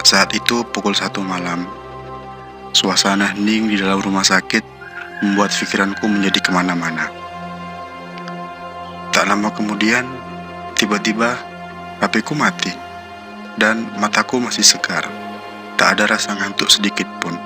Saat itu pukul 1 malam. Suasana hening di dalam rumah sakit membuat pikiranku menjadi kemana-mana. Tak lama kemudian, tiba-tiba HP-ku mati dan mataku masih segar. Tak ada rasa ngantuk sedikit pun.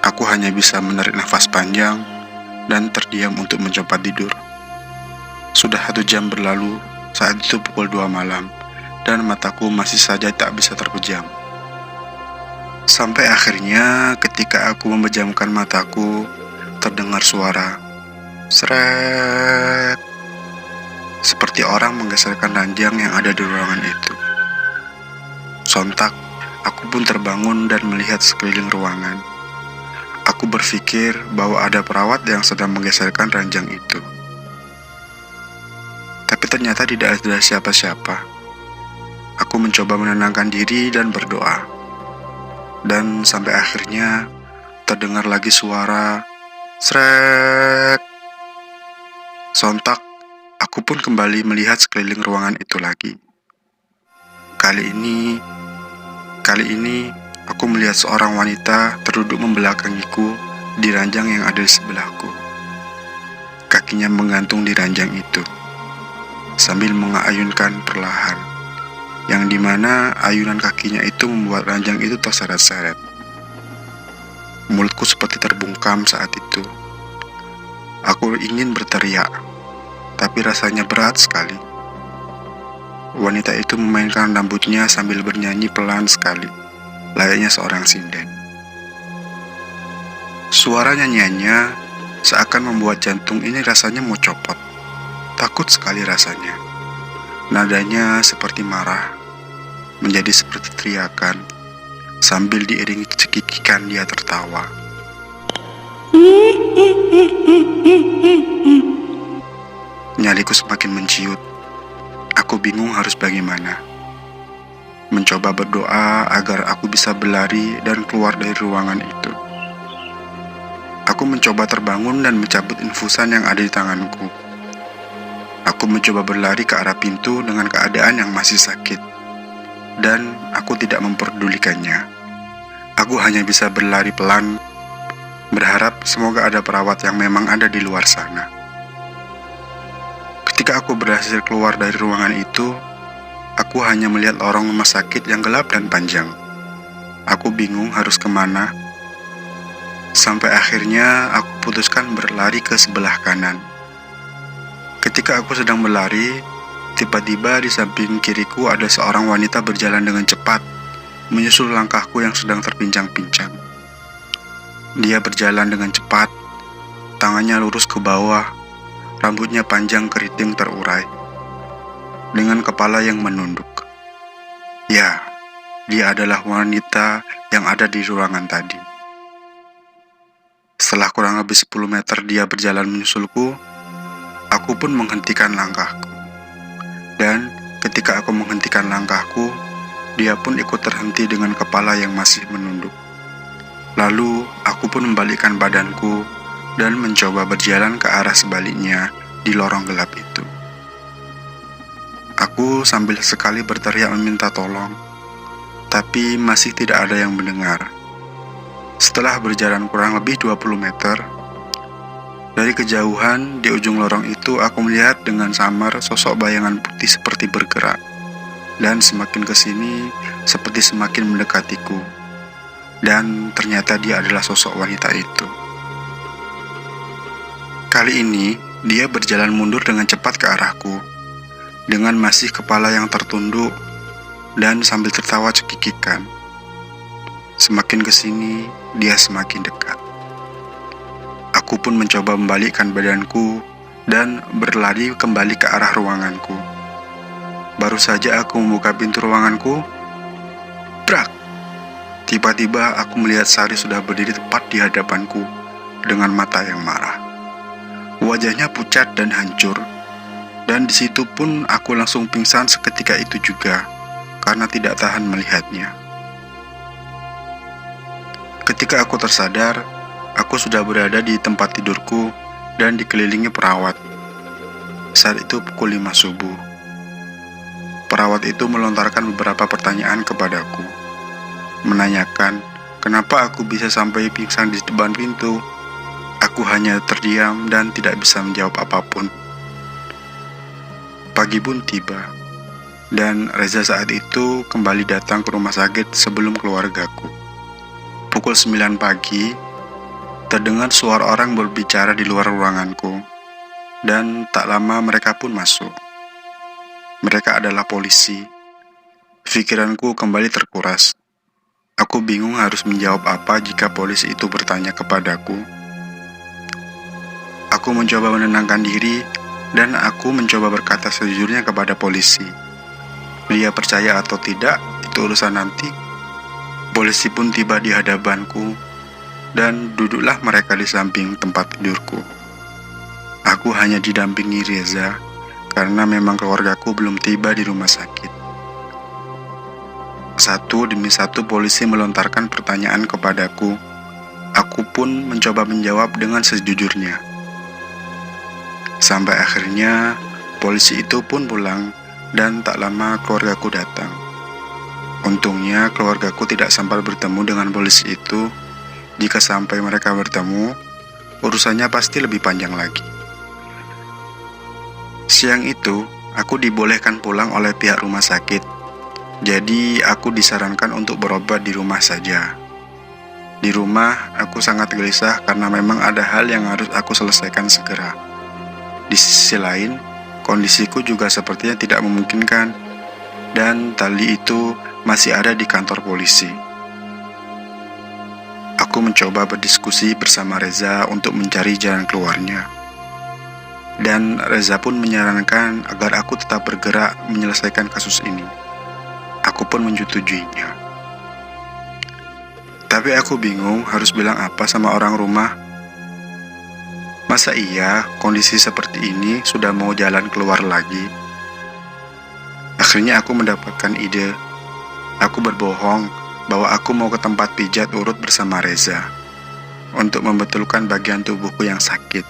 Aku hanya bisa menarik nafas panjang dan terdiam untuk mencoba tidur. Sudah 1 jam berlalu saat itu pukul 2 malam. Dan mataku masih saja tak bisa terpejam. Sampai akhirnya ketika aku memejamkan mataku, terdengar suara seret, seperti orang menggeserkan ranjang yang ada di ruangan itu. Sontak, aku pun terbangun dan melihat sekeliling ruangan. Aku berpikir bahwa ada perawat yang sedang menggeserkan ranjang itu. Tapi ternyata tidak ada siapa-siapa. Aku mencoba menenangkan diri dan berdoa. Dan sampai akhirnya terdengar lagi suara sret. Sontak, aku pun kembali melihat sekeliling ruangan itu lagi. Kali ini aku melihat seorang wanita terduduk membelakangiku di ranjang yang ada di sebelahku. Kakinya menggantung di ranjang itu, sambil mengayunkan perlahan, yang dimana ayunan kakinya itu membuat ranjang itu terseret-seret. Mulutku seperti terbungkam saat itu. Aku ingin berteriak, tapi rasanya berat sekali. Wanita itu memainkan rambutnya sambil bernyanyi pelan sekali, layaknya seorang sinden. Suara nyanyiannya seakan membuat jantung ini rasanya mau copot. Takut sekali rasanya. Nadanya seperti marah, menjadi seperti teriakan, sambil diiringi cekikikan dia tertawa. Nyaliku semakin menciut. Aku bingung harus bagaimana. Mencoba berdoa agar aku bisa berlari dan keluar dari ruangan itu. Aku mencoba terbangun dan mencabut infusan yang ada di tanganku. Aku mencoba berlari ke arah pintu dengan keadaan yang masih sakit, dan aku tidak memperdulikannya. Aku hanya bisa berlari pelan, berharap semoga ada perawat yang memang ada di luar sana. Ketika aku berhasil keluar dari ruangan itu, aku hanya melihat lorong rumah sakit yang gelap dan panjang. Aku bingung harus kemana. Sampai akhirnya aku putuskan berlari ke sebelah kanan. Ketika aku sedang berlari, tiba-tiba di samping kiriku ada seorang wanita berjalan dengan cepat, menyusul langkahku yang sedang terpincang-pincang. Dia berjalan dengan cepat, tangannya lurus ke bawah, rambutnya panjang keriting terurai, dengan kepala yang menunduk. Ya, dia adalah wanita yang ada di ruangan tadi. Setelah kurang lebih 10 meter dia berjalan menyusulku, aku pun menghentikan langkahku. Dan ketika aku menghentikan langkahku, dia pun ikut terhenti dengan kepala yang masih menunduk. Lalu aku pun membalikkan badanku dan mencoba berjalan ke arah sebaliknya di lorong gelap itu. Aku sambil sekali berteriak meminta tolong, tapi masih tidak ada yang mendengar. Setelah berjalan kurang lebih 20 meter, Dari kejauhan, di ujung lorong itu aku melihat dengan samar sosok bayangan putih seperti bergerak. Dan semakin kesini, seperti semakin mendekatiku. Dan ternyata dia adalah sosok wanita itu. Kali ini, dia berjalan mundur dengan cepat ke arahku. Dengan masih kepala yang tertunduk, dan sambil tertawa cekikikan. Semakin kesini, dia semakin dekat. Aku pun mencoba membalikkan badanku dan berlari kembali ke arah ruanganku. Baru saja aku membuka pintu ruanganku, brak! Tiba-tiba aku melihat Sari sudah berdiri tepat di hadapanku dengan mata yang marah. Wajahnya pucat dan hancur, dan di situ pun aku langsung pingsan seketika itu juga karena tidak tahan melihatnya. Ketika aku tersadar, aku sudah berada di tempat tidurku dan dikelilingi perawat. Saat itu pukul 5 subuh. Perawat itu melontarkan beberapa pertanyaan kepadaku, menanyakan kenapa aku bisa sampai pingsan di depan pintu. Aku hanya terdiam dan tidak bisa menjawab apapun. Pagi pun tiba, dan Reza saat itu kembali datang ke rumah sakit sebelum keluargaku. Pukul 9 pagi, terdengar suara orang berbicara di luar ruanganku, dan tak lama mereka pun masuk. Mereka adalah polisi. Pikiranku kembali terkuras. Aku bingung harus menjawab apa jika polisi itu bertanya kepadaku. Aku mencoba menenangkan diri, dan aku mencoba berkata sejujurnya kepada polisi. Dia percaya atau tidak, itu urusan nanti. Polisi pun tiba di hadapanku, dan duduklah mereka di samping tempat tidurku. Aku hanya didampingi Reza, karena memang keluargaku belum tiba di rumah sakit. Satu demi satu polisi melontarkan pertanyaan kepadaku. Aku pun mencoba menjawab dengan sejujurnya. Sampai akhirnya, polisi itu pun pulang, dan tak lama keluargaku datang. Untungnya keluargaku tidak sempat bertemu dengan polisi itu. Jika sampai mereka bertemu, urusannya pasti lebih panjang lagi. Siang itu, aku dibolehkan pulang oleh pihak rumah sakit. Jadi, aku disarankan untuk berobat di rumah saja. Di rumah, aku sangat gelisah karena memang ada hal yang harus aku selesaikan segera. Di sisi lain, kondisiku juga sepertinya tidak memungkinkan, dan tali itu masih ada di kantor polisi. Aku mencoba berdiskusi bersama Reza untuk mencari jalan keluarnya. Dan Reza pun menyarankan agar aku tetap bergerak menyelesaikan kasus ini. Aku pun menyetujuinya. Tapi aku bingung harus bilang apa sama orang rumah. Masa iya kondisi seperti ini sudah mau jalan keluar lagi? Akhirnya aku mendapatkan ide. Aku berbohong bahwa aku mau ke tempat pijat urut bersama Reza untuk membetulkan bagian tubuhku yang sakit.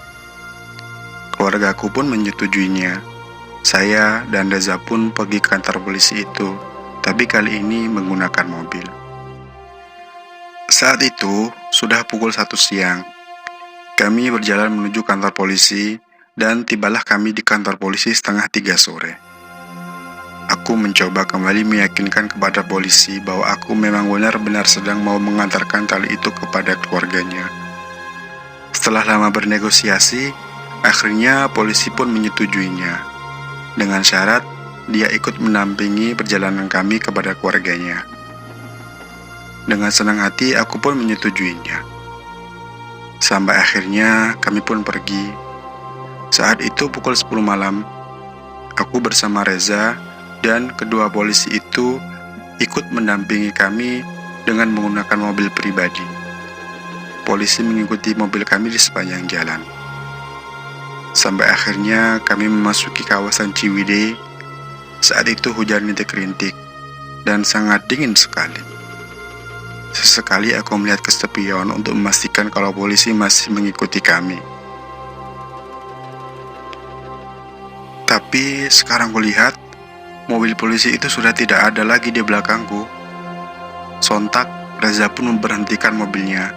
Keluargaku pun menyetujuinya. Saya dan Reza pun pergi ke kantor polisi itu, tapi kali ini menggunakan mobil. Saat itu sudah pukul 1 siang. Kami berjalan menuju kantor polisi, dan tibalah kami di kantor polisi setengah 3 sore. Aku mencoba kembali meyakinkan kepada polisi bahwa aku memang benar-benar sedang mau mengantarkan tali itu kepada keluarganya. Setelah lama bernegosiasi, akhirnya polisi pun menyetujuinya, dengan syarat dia ikut mendampingi perjalanan kami kepada keluarganya. Dengan senang hati aku pun menyetujuinya. Sampai akhirnya kami pun pergi. Saat itu pukul 10 malam, aku bersama Reza dan kedua polisi itu ikut mendampingi kami dengan menggunakan mobil pribadi. Polisi mengikuti mobil kami di sepanjang jalan. Sampai akhirnya kami memasuki kawasan Ciwidey. Saat itu hujan rintik-rintik dan sangat dingin sekali. Sesekali aku melihat ke spion untuk memastikan kalau polisi masih mengikuti kami. Tapi sekarang kulihat, mobil polisi itu sudah tidak ada lagi di belakangku. Sontak, Reza pun memberhentikan mobilnya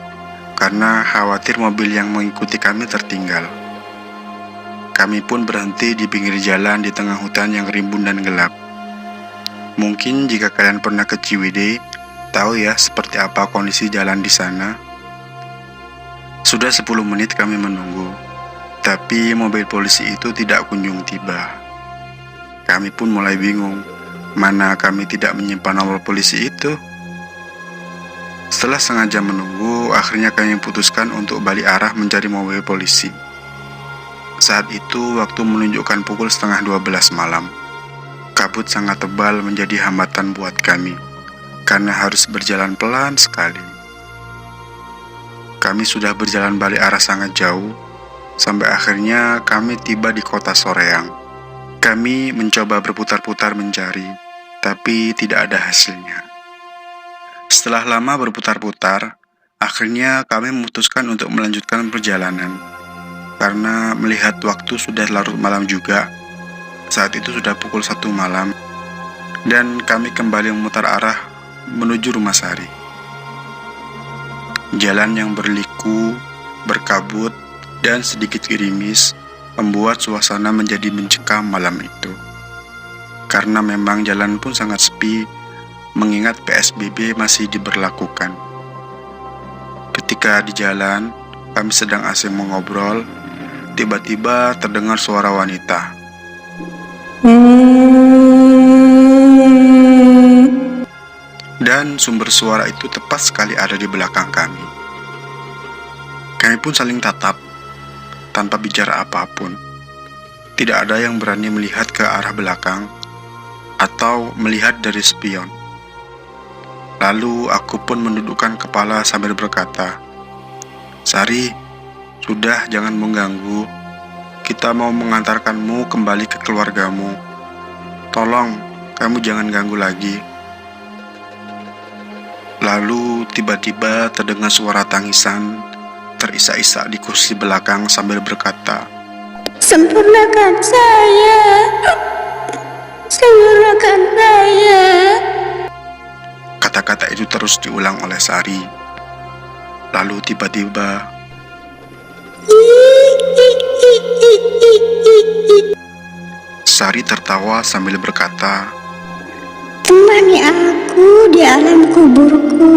karena khawatir mobil yang mengikuti kami tertinggal. Kami pun berhenti di pinggir jalan di tengah hutan yang rimbun dan gelap. Mungkin jika kalian pernah ke Ciwidey, tahu ya seperti apa kondisi jalan di sana. Sudah 10 menit kami menunggu, tapi mobil polisi itu tidak kunjung tiba. Kami pun mulai bingung, mana kami tidak menyimpan nomor polisi itu. Setelah setengah jam menunggu, akhirnya kami memutuskan untuk balik arah mencari mobil polisi. Saat itu waktu menunjukkan pukul 11:30 malam. Kabut sangat tebal menjadi hambatan buat kami, karena harus berjalan pelan sekali. Kami sudah berjalan balik arah sangat jauh, sampai akhirnya kami tiba di kota Soreang. Kami mencoba berputar-putar mencari, tapi tidak ada hasilnya. Setelah lama berputar-putar, akhirnya kami memutuskan untuk melanjutkan perjalanan. Karena melihat waktu sudah larut malam juga, saat itu sudah pukul 1 malam, dan kami kembali memutar arah menuju rumah Sari. Jalan yang berliku, berkabut, dan sedikit gerimis membuat suasana menjadi mencekam malam itu. Karena memang jalan pun sangat sepi, mengingat PSBB masih diberlakukan. Ketika di jalan, kami sedang asing mengobrol, tiba-tiba terdengar suara wanita. Dan sumber suara itu tepat sekali ada di belakang kami. Kami pun saling tatap, tanpa bicara apapun. Tidak ada yang berani melihat ke arah belakang, atau melihat dari spion. Lalu aku pun menundukkan kepala sambil berkata, "Sari, sudah jangan mengganggu. Kita mau mengantarkanmu kembali ke keluargamu. Tolong, kamu jangan ganggu lagi." Lalu tiba-tiba terdengar suara tangisan, terisak-isak di kursi belakang sambil berkata, "Sempurnakan saya, sempurnakan saya." Kata-kata itu terus diulang oleh Sari. Lalu tiba-tiba Sari tertawa sambil berkata, "Temani aku di alam kuburku."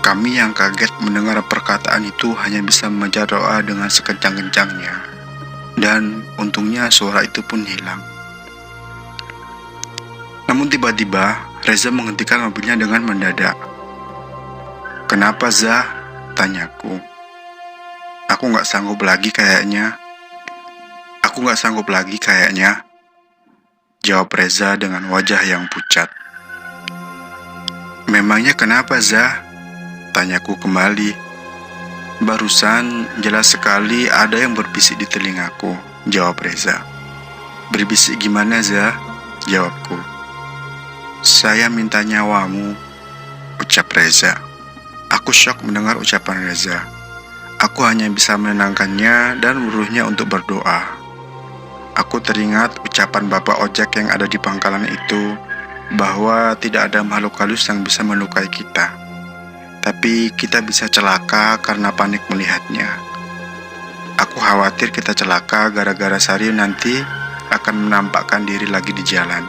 Kami yang kaget mendengar perkataan itu hanya bisa membaca doa dengan sekencang-kencangnya. Dan untungnya suara itu pun hilang. Namun tiba-tiba Reza menghentikan mobilnya dengan mendadak. "Kenapa, Zah?" tanyaku. Aku gak sanggup lagi kayaknya." Jawab Reza dengan wajah yang pucat. "Memangnya kenapa, Zah?" tanyaku kembali. "Barusan jelas sekali ada yang berbisik di telingaku," jawab Reza. "Berbisik gimana, Zah?" jawabku. "Saya minta nyawamu," ucap Reza. Aku syok mendengar ucapan Reza. Aku hanya bisa menenangkannya dan menyuruhnya untuk berdoa. Aku teringat ucapan Bapak Ojek yang ada di pangkalan itu, bahwa tidak ada makhluk halus yang bisa melukai kita, tapi kita bisa celaka karena panik melihatnya. Aku khawatir kita celaka gara-gara Sari nanti akan menampakkan diri lagi di jalan.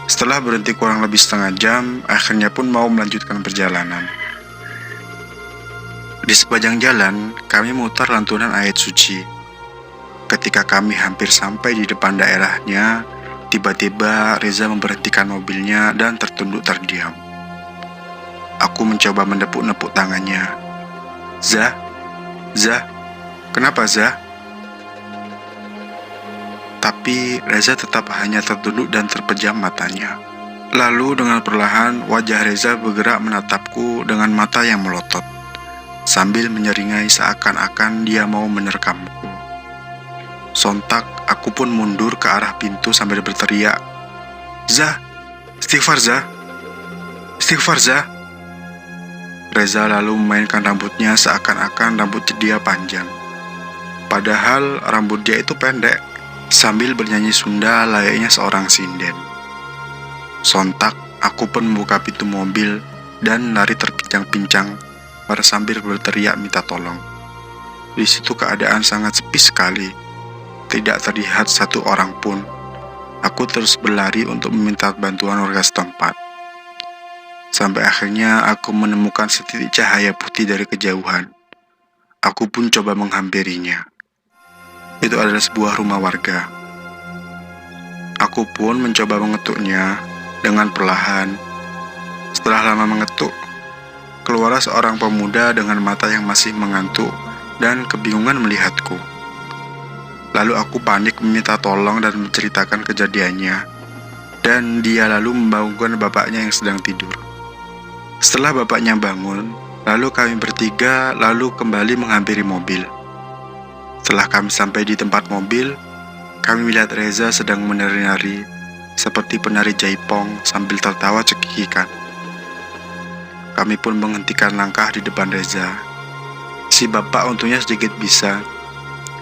Setelah berhenti kurang lebih setengah jam, akhirnya pun mau melanjutkan perjalanan. Di sepanjang jalan, kami memutar lantunan ayat suci. Ketika kami hampir sampai di depan daerahnya, tiba-tiba Reza memberhentikan mobilnya dan tertunduk terdiam. Aku mencoba menepuk-nepuk tangannya. Zah, kenapa Zah?" Tapi Reza tetap hanya tertunduk dan terpejam matanya. Lalu dengan perlahan wajah Reza bergerak menatapku dengan mata yang melotot, sambil menyeringai seakan-akan dia mau menerkamku. Sontak aku pun mundur ke arah pintu sambil berteriak, "Zah, istighfar Zah, istighfar Zah." Reza lalu memainkan rambutnya seakan-akan rambut dia panjang. Padahal rambut dia itu pendek, sambil bernyanyi Sunda layaknya seorang sinden. Sontak aku pun membuka pintu mobil dan lari terpincang-pincang sambil berteriak minta tolong. Di situ keadaan sangat sepi sekali. Tidak terlihat satu orang pun. Aku terus berlari untuk meminta bantuan warga setempat. Sampai akhirnya aku menemukan setitik cahaya putih dari kejauhan. Aku pun coba menghampirinya. Itu adalah sebuah rumah warga. Aku pun mencoba mengetuknya dengan perlahan. Setelah lama mengetuk, keluarlah seorang pemuda dengan mata yang masih mengantuk dan kebingungan melihatku. Lalu aku panik meminta tolong dan menceritakan kejadiannya, dan dia lalu membangunkan bapaknya yang sedang tidur. Setelah bapaknya bangun, lalu kami bertiga lalu kembali menghampiri mobil. Setelah kami sampai di tempat mobil, kami melihat Reza sedang menari-nari seperti penari jaipong sambil tertawa cekikikan. Kami pun menghentikan langkah di depan Reza. Si bapak untungnya sedikit bisa.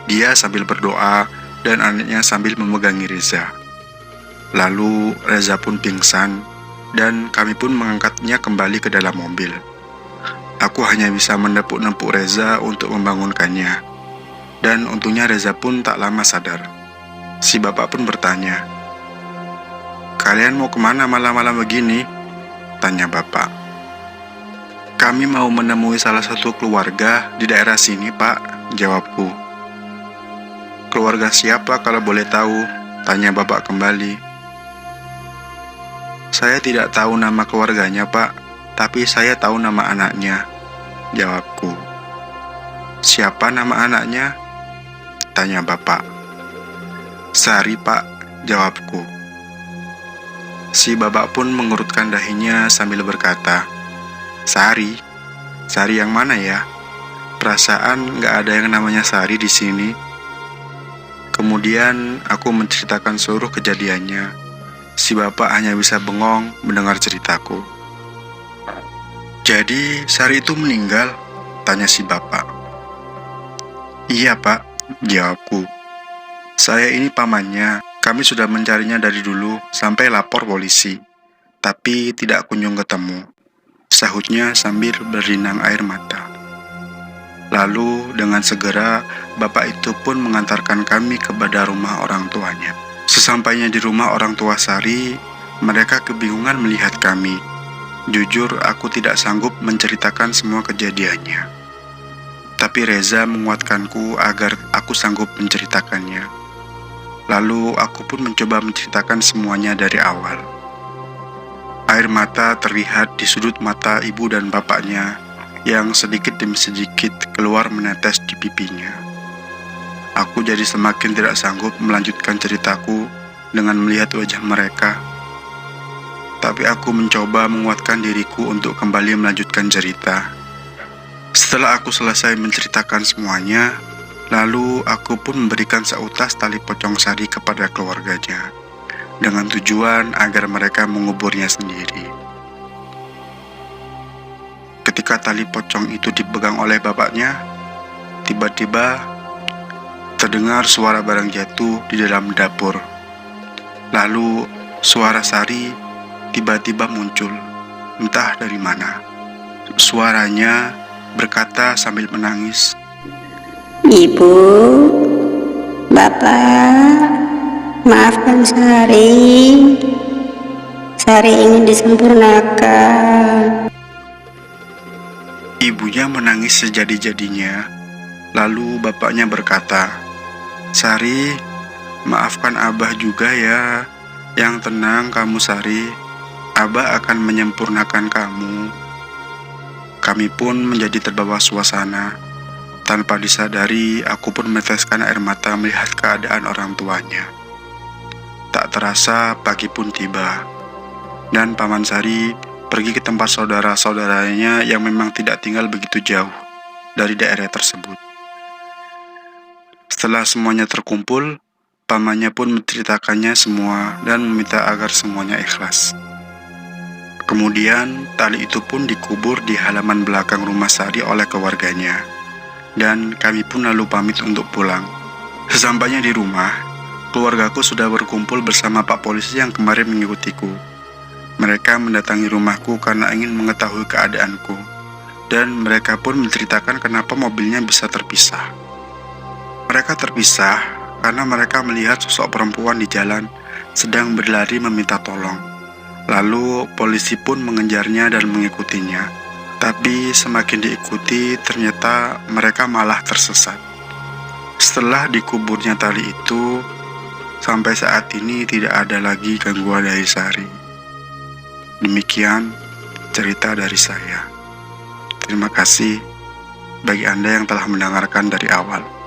Dia sambil berdoa dan anaknya sambil memegangi Reza. Lalu Reza pun pingsan dan kami pun mengangkatnya kembali ke dalam mobil. Aku hanya bisa menepuk-nepuk Reza untuk membangunkannya. Dan untungnya Reza pun tak lama sadar. Si bapak pun bertanya, "Kalian mau kemana malam-malam begini?" tanya bapak. "Kami mau menemui salah satu keluarga di daerah sini, Pak," jawabku. "Keluarga siapa kalau boleh tahu?" tanya bapak kembali. "Saya tidak tahu nama keluarganya, Pak, tapi saya tahu nama anaknya," jawabku. "Siapa nama anaknya?" tanya bapak. "Sari, Pak," jawabku. Si bapak pun mengurutkan dahinya sambil berkata, "Sari? Sari yang mana ya? Perasaan nggak ada yang namanya Sari di sini." Kemudian aku menceritakan seluruh kejadiannya. Si bapak hanya bisa bengong mendengar ceritaku. "Jadi Sari itu meninggal?" tanya si bapak. "Iya, Pak," jawabku. "Saya ini pamannya. Kami sudah mencarinya dari dulu sampai lapor polisi, tapi tidak kunjung ketemu," sahutnya sambil berlinang air mata. Lalu dengan segera bapak itu pun mengantarkan kami kepada rumah orang tuanya. Sesampainya di rumah orang tua Sari, mereka kebingungan melihat kami. Jujur aku tidak sanggup menceritakan semua kejadiannya. Tapi Reza menguatkanku agar aku sanggup menceritakannya. Lalu aku pun mencoba menceritakan semuanya dari awal. Air mata terlihat di sudut mata ibu dan bapaknya yang sedikit demi sedikit keluar menetes di pipinya. Aku jadi semakin tidak sanggup melanjutkan ceritaku dengan melihat wajah mereka. Tapi aku mencoba menguatkan diriku untuk kembali melanjutkan cerita. Setelah aku selesai menceritakan semuanya, lalu aku pun memberikan seutas tali pocong Sari kepada keluarganya, dengan tujuan agar mereka menguburnya sendiri. Ketika tali pocong itu dipegang oleh bapaknya, tiba-tiba terdengar suara barang jatuh di dalam dapur. Lalu suara Sari tiba-tiba muncul, entah dari mana. Suaranya berkata sambil menangis, "Ibu, Bapak, maafkan Sari. Sari ingin disempurnakan." Ibunya menangis sejadi-jadinya. Lalu bapaknya berkata, "Sari, maafkan Abah juga ya. Yang tenang kamu, Sari. Abah akan menyempurnakan kamu." Kami pun menjadi terbawa suasana. Tanpa disadari, aku pun meneteskan air mata melihat keadaan orang tuanya. Tak terasa pagi pun tiba, dan Paman Sari pergi ke tempat saudara-saudaranya yang memang tidak tinggal begitu jauh dari daerah tersebut. Setelah semuanya terkumpul, pamannya pun menceritakannya semua dan meminta agar semuanya ikhlas. Kemudian, tali itu pun dikubur di halaman belakang rumah Sari oleh keluarganya, dan kami pun lalu pamit untuk pulang. Sesampainya di rumah, keluargaku sudah berkumpul bersama Pak Polisi yang kemarin mengikutiku. Mereka mendatangi rumahku karena ingin mengetahui keadaanku. dan mereka pun menceritakan kenapa mobilnya bisa terpisah. Mereka terpisah karena mereka melihat sosok perempuan di jalan sedang berlari meminta tolong. Lalu polisi pun mengejarnya dan mengikutinya. Tapi semakin diikuti, ternyata mereka malah tersesat. Setelah dikuburnya tali itu, sampai saat ini tidak ada lagi gangguan dari Sari. Demikian cerita dari saya. Terima kasih bagi Anda yang telah mendengarkan dari awal.